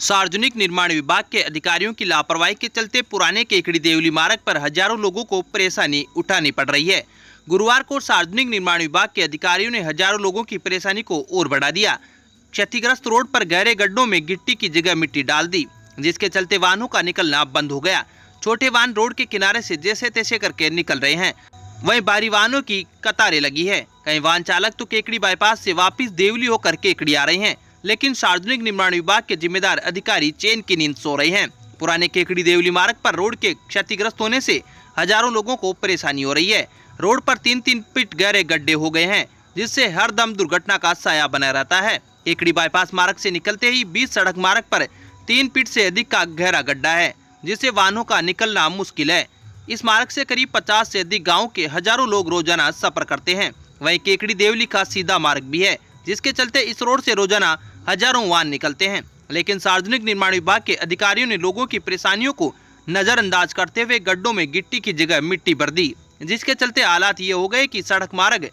सार्वजनिक निर्माण विभाग के अधिकारियों की लापरवाही के चलते पुराने केकड़ी देवली मार्ग पर हजारों लोगों को परेशानी उठानी पड़ रही है। गुरुवार को सार्वजनिक निर्माण विभाग के अधिकारियों ने हजारों लोगों की परेशानी को और बढ़ा दिया। क्षतिग्रस्त रोड पर गहरे गड्ढों में गिट्टी की जगह मिट्टी डाल दी, जिसके चलते वाहनों का निकलना बंद हो गया। छोटे वाहन रोड के किनारे से जैसे तैसे करके निकल रहे हैं, वहीं भारी वाहनों की कतारें लगी है। कई वाहन चालक तो केकड़ी बाईपास से वापस देवली होकर केकड़ी आ रहे हैं, लेकिन सार्वजनिक निर्माण विभाग के जिम्मेदार अधिकारी चैन की नींद सो रहे हैं। पुराने केकड़ी देवली मार्ग पर रोड के क्षतिग्रस्त होने से हजारों लोगों को परेशानी हो रही है। रोड पर 3-3 फीट गहरे गड्ढे हो गए हैं, जिससे हर दम दुर्घटना का साया बना रहता है। केकड़ी बाईपास मार्ग से निकलते ही 20 सड़क मार्ग पर 3 फीट से अधिक का गहरा गड्ढा है, जिससे वाहनों का निकलना मुश्किल है। इस मार्ग से करीब 50 से अधिक गाँव के हजारों लोग रोजाना सफर करते हैं। वहीं केकड़ी देवली का सीधा मार्ग भी है, जिसके चलते इस रोड से रोजाना हजारों वाहन निकलते हैं। लेकिन सार्वजनिक निर्माण विभाग के अधिकारियों ने लोगों की परेशानियों को नजरअंदाज करते हुए गड्ढों में गिट्टी की जगह मिट्टी भर दी, जिसके चलते हालात ये हो गए कि सड़क मार्ग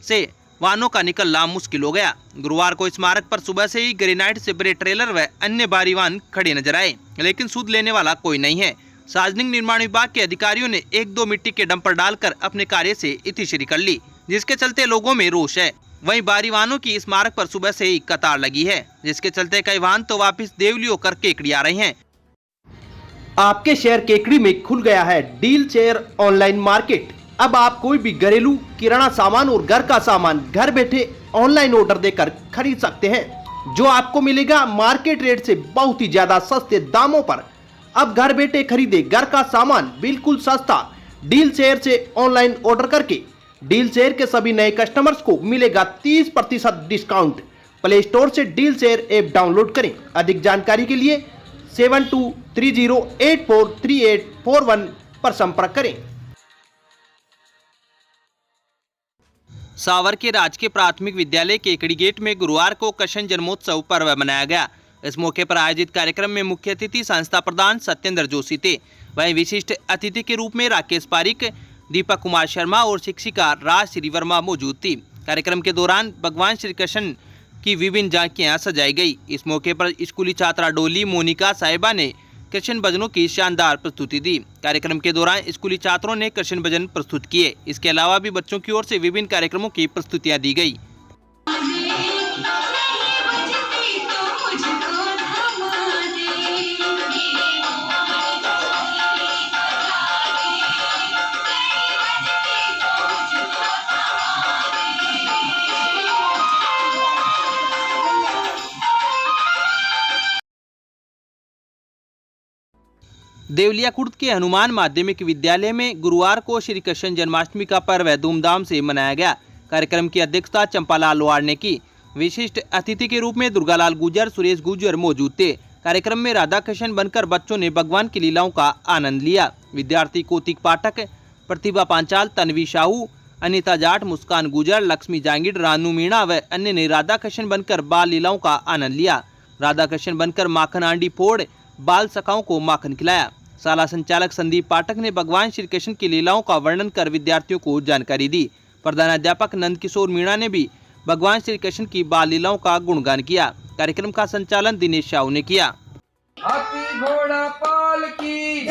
से वाहनों का निकलना मुश्किल हो गया। गुरुवार को इस मार्ग पर सुबह से ही ग्रेनाइट से भरे ट्रेलर व अन्य भारी वाहन खड़े नजर आए, लेकिन सूद लेने वाला कोई नहीं है। सार्वजनिक निर्माण विभाग के अधिकारियों ने 1-2 मिट्टी के डंपर डालकर अपने कार्य से इतिश्री कर ली, जिसके चलते लोगों में रोष है। वहीं भारी वाहनों की इस मार्ग पर सुबह से ही कतार लगी है, जिसके चलते कई वाहन तो वापस देवली होकर केकड़ी आ रहे हैं। आपके शहर केकड़ी में खुल गया है डील चेयर ऑनलाइन मार्केट। अब आप कोई भी घरेलू किराना सामान और घर का सामान घर बैठे ऑनलाइन ऑर्डर देकर खरीद सकते हैं, जो आपको मिलेगा मार्केट रेट से बहुत ही ज्यादा सस्ते दामों पर। अब घर बैठे खरीदे घर का सामान बिल्कुल सस्ता डील चेयर से ऑनलाइन ऑर्डर करके। डील चेयर के सभी नए कस्टमर्स को मिलेगा 30% डिस्काउंट। प्ले स्टोर से डील चेयर ऐप डाउनलोड करें। अधिक जानकारी के लिए 7230843841 पर संपर्क करें। सावर के राजकीय प्राथमिक विद्यालय केकड़ी गेट में गुरुवार को कृष्ण जन्मोत्सव पर्व मनाया गया। इस मौके पर आयोजित कार्यक्रम में मुख्य अतिथि संस्था प्रधान सत्येंद्र जोशी थे। वहीं विशिष्ट अतिथि के रूप में राकेश पारिक, दीपक कुमार शर्मा और शिक्षिका राजश्री वर्मा मौजूद थी। कार्यक्रम के दौरान भगवान श्री कृष्ण की विभिन्न झांकियां सजाई गई। इस मौके पर स्कूली छात्रा डोली मोनिका साहिबा ने कृष्ण भजनों की शानदार प्रस्तुति दी। कार्यक्रम के दौरान स्कूली छात्रों ने कृष्ण भजन प्रस्तुत किए। इसके अलावा भी बच्चों की ओर से विभिन्न कार्यक्रमों की प्रस्तुतियां दी गई। देवलिया खुर्द के हनुमान माध्यमिक विद्यालय में गुरुवार को श्री कृष्ण जन्माष्टमी का पर्व धूमधाम से मनाया गया। कार्यक्रम की अध्यक्षता चंपालाल वाड़ ने की। विशिष्ट अतिथि के रूप में दुर्गालाल गुजर, सुरेश गुजर मौजूद थे। कार्यक्रम में राधा कृष्ण बनकर बच्चों ने भगवान की लीलाओं का आनंद लिया। विद्यार्थी कौतिक पाठक, प्रतिभा पांचाल, तन्वी साहू, अनिता जाट, मुस्कान गुजर, लक्ष्मी जांगिड़, रानू मीणा व अन्य ने राधा कृष्ण बनकर बाल लीलाओं का आनंद लिया। राधा कृष्ण बनकर माखन आंडी फोड़ बाल सखाओं को माखन खिलाया। शाला संचालक संदीप पाठक ने भगवान श्री कृष्ण की लीलाओं का वर्णन कर विद्यार्थियों को जानकारी दी। प्रधानाध्यापक नंद किशोर मीणा ने भी भगवान श्री कृष्ण की बाल लीलाओं का गुणगान किया। कार्यक्रम का संचालन दिनेश साहू ने किया। हाथी घोड़ा पाल की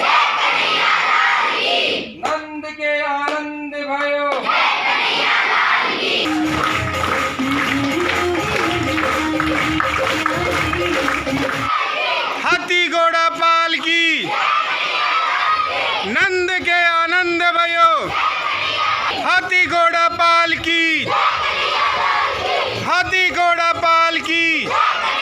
नंद के आनंद भयो। हाथी घोड़ा पाल की नंद के आनंद भयो। हाथी घोड़ा पाल की, हाथी घोड़ा पाल की।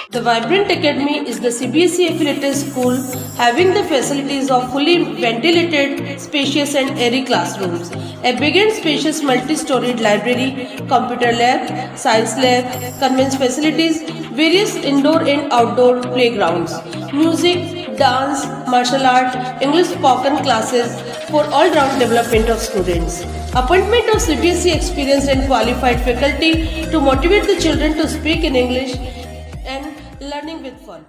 The Vibrant Academy is the CBSE affiliated school having the facilities of fully ventilated, spacious and airy classrooms, a big and spacious multi-storied library, computer lab, science lab, convents facilities, various indoor and outdoor playgrounds, music, dance, martial art, English spoken classes for all-round development of students. Appointment of CBSE experienced and qualified faculty to motivate the children to speak in English and learning with fun.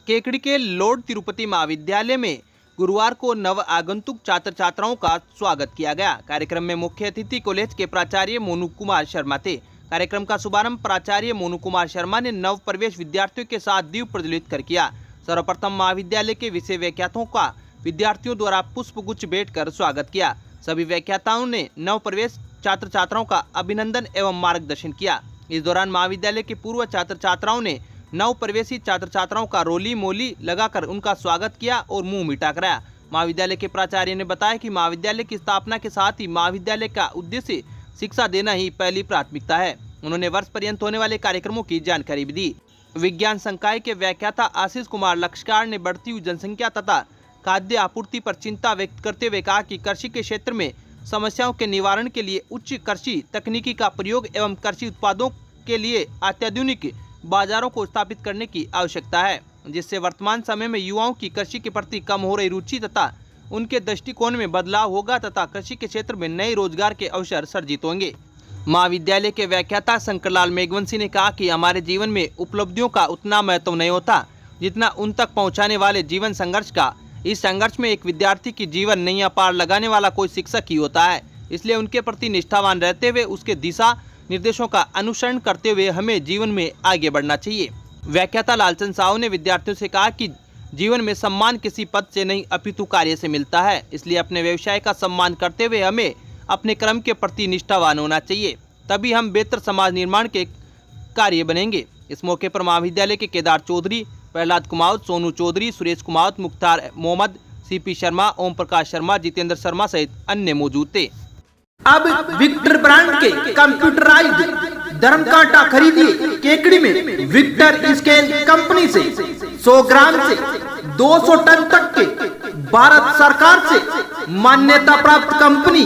Kekri के Lord Tirupati महाविद्यालय में गुरुवार को नव आगंतुक छात्र छात्राओं का स्वागत किया गया। कार्यक्रम में मुख्य अतिथि कॉलेज के प्राचार्य मोनू कुमार शर्मा थे। कार्यक्रम का शुभारंभ प्राचार्य मोनू कुमार शर्मा ने नव प्रवेश विद्यार्थियों के साथ दीप प्रज्वलित कर किया। सर्वप्रथम महाविद्यालय के विषय व्याख्याताओं का विद्यार्थियों द्वारा पुष्पगुच्छ भेंट कर स्वागत किया। सभी व्याख्याताओं ने नव प्रवेश छात्र छात्राओं का अभिनंदन एवं मार्गदर्शन किया। इस दौरान महाविद्यालय के पूर्व छात्र छात्राओं ने नव प्रवेशी छात्र छात्राओं का रोली मोली लगाकर उनका स्वागत किया और मुंह मीठा कराया। महाविद्यालय के प्राचार्य ने बताया कि महाविद्यालय की स्थापना के साथ ही महाविद्यालय का उद्देश्य शिक्षा देना ही पहली प्राथमिकता है। उन्होंने वर्ष पर्यंत होने वाले कार्यक्रमों की जानकारी भी दी। विज्ञान संकाय के व्याख्याता आशीष कुमार लक्षकार ने बढ़ती हुई जनसंख्या तथा खाद्य आपूर्ति पर चिंता व्यक्त करते हुए कहा कि कृषि के क्षेत्र में समस्याओं के निवारण के लिए उच्च कृषि तकनीकी का प्रयोग एवं कृषि उत्पादों के लिए अत्याधुनिक बाजारों को स्थापित करने की आवश्यकता है, जिससे वर्तमान समय में युवाओं की कृषि के प्रति कम हो रही रुचि तथा उनके दृष्टिकोण में बदलाव होगा तथा कृषि के क्षेत्र में नए रोजगार के अवसर सर्जित होंगे। महाविद्यालय के व्याख्याता शंकरलाल मेघवंशी ने कहा कि हमारे जीवन में उपलब्धियों का उतना महत्व नहीं होता जितना उन तक पहुंचाने वाले जीवन संघर्ष का। इस संघर्ष में एक विद्यार्थी की जीवन नैया पार लगाने वाला कोई शिक्षक ही होता है, इसलिए उनके प्रति निष्ठावान रहते हुए उसके दिशा निर्देशों का अनुसरण करते हुए हमें जीवन में आगे बढ़ना चाहिए। व्याख्याता लालचंद साहू ने विद्यार्थियों से कहा कि जीवन में सम्मान किसी पद से नहीं अपितु कार्य से मिलता है, इसलिए अपने व्यवसाय का सम्मान करते हुए हमें अपने कर्म के प्रति निष्ठावान होना चाहिए, तभी हम बेहतर समाज निर्माण के कार्य बनेंगे। इस मौके पर महाविद्यालय के केदार चौधरी, प्रहलाद कुमावत, सोनू चौधरी, सुरेश कुमावत, मुख्तार मोहम्मद, सीपी शर्मा, ओम प्रकाश शर्मा, जितेंद्र शर्मा सहित अन्य मौजूद थे। अब विक्टर ब्रांड के कंप्यूटराइज्ड धर्म कांटा खरीदिए केकड़ी में विक्टर स्केल कंपनी से 100 ग्राम से 200 टन तक के भारत सरकार से मान्यता प्राप्त कंपनी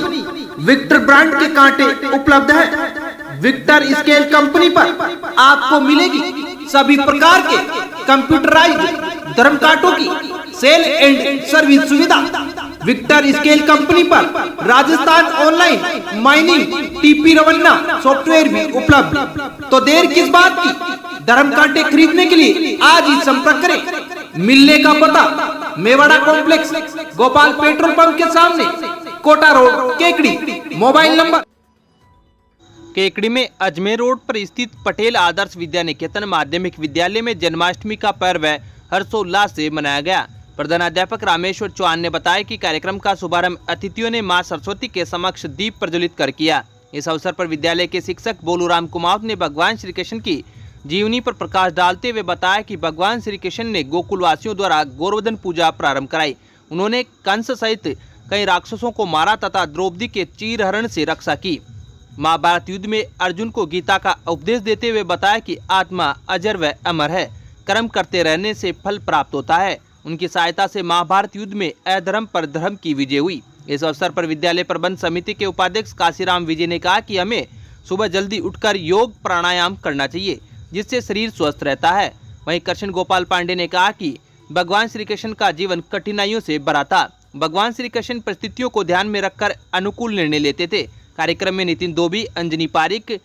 विक्टर ब्रांड के कांटे उपलब्ध है। विक्टर स्केल कंपनी पर आपको मिलेगी सभी प्रकार के कंप्यूटराइज्ड धर्म कांटों की सेल एंड सर्विस सुविधा। विक्टर स्केल कंपनी पर Rajasthan online mining TP Revanna software भी उपलब्ध। तो देर किस बात की, धर्म कांटे खरीदने के लिए आज ही संपर्क करें। मिलने का पता Mewada complex, Gopal petrol pump के सामने, Kota road, Kekri. Mobile number. Kekri में अजमेर रोड पर स्थित पटेल आदर्श विद्या निकेतन माध्यमिक विद्यालय में जन्माष्टमी का पर्व हर्षोल्लास से मनाया गया। प्रधानाध्यापक रामेश्वर चौहान ने बताया कि कार्यक्रम का शुभारंभ अतिथियों ने मां सरस्वती के समक्ष दीप प्रज्वलित कर किया। इस अवसर पर विद्यालय के शिक्षक बोलूराम कुमावत ने भगवान श्री कृष्ण की जीवनी पर प्रकाश डालते हुए बताया कि भगवान श्री कृष्ण ने गोकुलवासियों द्वारा गोवर्धन पूजा प्रारंभ कराई। उन्होंने कंस सहित कई राक्षसों को मारा तथा द्रौपदी के चीरहरण से रक्षा की। महाभारत युद्ध में अर्जुन को गीता का उपदेश देते हुए बताया कि आत्मा अजर व अमर है, कर्म करते रहने से फल प्राप्त होता है। उनकी सहायता से महाभारत युद्ध में अधर्म पर धर्म की विजय हुई। इस अवसर पर विद्यालय प्रबंध समिति के उपाध्यक्ष काशीराम विजय ने कहा कि हमें सुबह जल्दी उठकर योग प्राणायाम करना चाहिए, जिससे शरीर स्वस्थ रहता है। वहीं कृष्ण गोपाल पांडे ने कहा कि भगवान श्री कृष्ण का जीवन कठिनाइयों से भरा था। भगवान श्री कृष्ण परिस्थितियों को ध्यान में रखकर अनुकूल निर्णय लेते थे। कार्यक्रम में नितिन दोबी, अंजनी पारिक,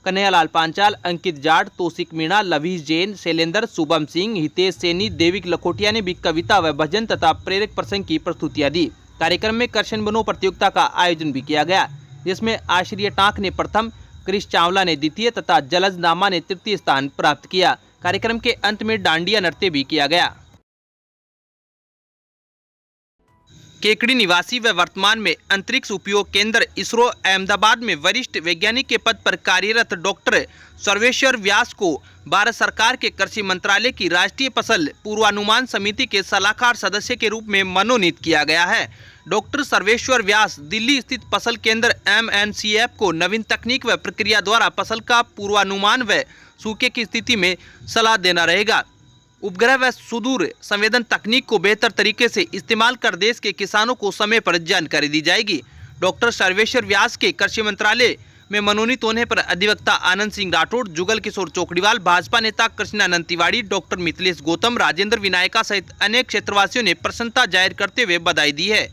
कन्हैयालाल पांचाल, अंकित जाट, तोसिक मीणा, लवीश जैन, शैलेंद्र, शुभम सिंह, हितेश सैनी, देविक लखोटिया ने भी कविता व भजन तथा प्रेरक प्रसंग की प्रस्तुतियां दी। कार्यक्रम में कृष्ण बनो प्रतियोगिता का आयोजन भी किया गया, जिसमें आश्रिय टांक ने प्रथम, क्रिश चावला ने द्वितीय तथा जलज नामा ने तृतीय स्थान प्राप्त किया। कार्यक्रम के अंत में डांडिया नृत्य भी किया गया। केकड़ी निवासी व वर्तमान में अंतरिक्ष उपयोग केंद्र इसरो अहमदाबाद में वरिष्ठ वैज्ञानिक के पद पर कार्यरत डॉक्टर सर्वेश्वर व्यास को भारत सरकार के कृषि मंत्रालय की राष्ट्रीय फसल पूर्वानुमान समिति के सलाहकार सदस्य के रूप में मनोनीत किया गया है। डॉक्टर सर्वेश्वर व्यास दिल्ली स्थित फसल केंद्र MNCF को नवीन तकनीक व प्रक्रिया द्वारा फसल का पूर्वानुमान व सूखे की स्थिति में सलाह देना रहेगा। उपग्रह व सुदूर संवेदन तकनीक को बेहतर तरीके से इस्तेमाल कर देश के किसानों को समय पर जानकारी दी जाएगी। डॉक्टर सर्वेश्वर व्यास के कृषि मंत्रालय में मनोनीत होने पर अधिवक्ता आनंद सिंह राठौड़, जुगल किशोर चौकड़ीवाल, भाजपा नेता कृष्णानंद तिवारी, डॉक्टर मिथिलेश गौतम, राजेंद्र विनायका सहित अनेक क्षेत्रवासियों ने प्रसन्नता जाहिर करते हुए बधाई दी है।